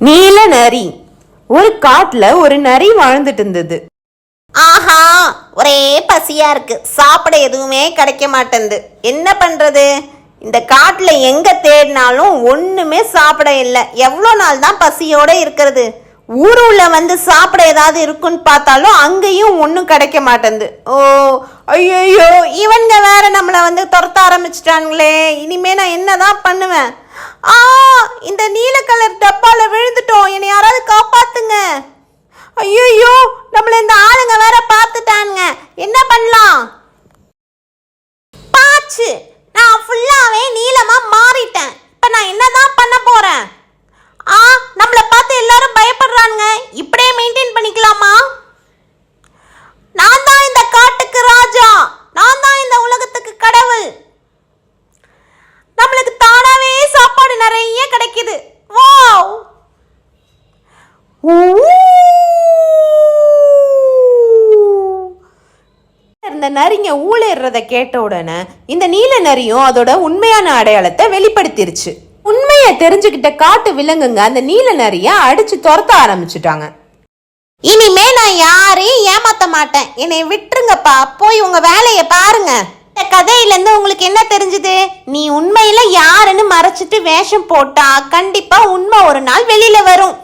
நீல நரி. ஒரு காட்டுல ஒரு நரி வாழ்ந்துட்டு இருந்தது. ஆஹா, ஒரே பசியா இருக்கு, சாப்பிட எதுவுமே கிடைக்க மாட்டேங்குது. என்ன பண்றது? இந்த காட்டுல எங்க தேடினாலும் ஒண்ணுமே சாப்பிட இல்லை. எவ்வளோ நாள் தான் பசியோட இருக்கிறது? ஊருள்ள வந்து சாப்பிட ஏதாவது இருக்குன்னு பார்த்தாலும் அங்கேயும் ஒன்றும் கிடைக்க மாட்டேங்குது. ஓ ஐயோ, இவங்க வேற நம்மளை வந்து துரத்த ஆரம்பிச்சிட்டாங்களே. இனிமே நான் என்னதான் பண்ணுவேன்? இந்த நீல கலர் டப்பால விழுந்துட்டோம், என்னை யாராவது காப்பாத்துங்க. ஐயோ, நம்மள இந்த ஆளுங்க வேற பார்த்துட்டானுங்க, என்ன பண்ணலாம்? பாச்சு, நான் ஃபுல்லாவே நீலமா மாறிட்டேன். இப்ப நான் என்னதான் பண்ண போறேன்? நம்மள பார்த்து எல்லாரும் பயப்படுறானுங்க. இப்படியே மெயின்டைன் பண்ணிக்கலாமா? நான் தான் இந்த காட்டுக்கு ராஜா, நான் தான் இந்த உலகத்துக்கு கடவுள். நம்மளுக்கு தானாவே சாப்பாடு நிறைய கிடைக்குது. வாவ்! இந்த நரிங்க ஊழேறத கேட்ட உடனே இந்த நீல நரியும் அதோட உண்மையான அடையாளத்தை வெளிப்படுத்திருச்சு. உண்மையை தெரிஞ்சுக்கிட்ட காட்டு விலங்குங்க அந்த நீல நரிய அடிச்சு துரத்த ஆரம்பிச்சுட்டாங்க. இனிமே நான் யாரையும் ஏமாத்த மாட்டேன், என்னை விட்டுருங்கப்பா, போய் உங்க வேலையை பாருங்க. இந்த கதையில இருந்து உங்களுக்கு என்ன தெரிஞ்சது? நீ உண்மையில யாருன்னு மறைச்சிட்டு வேஷம் போட்டா கண்டிப்பா உண்மை ஒரு நாள் வெளியில வரும்.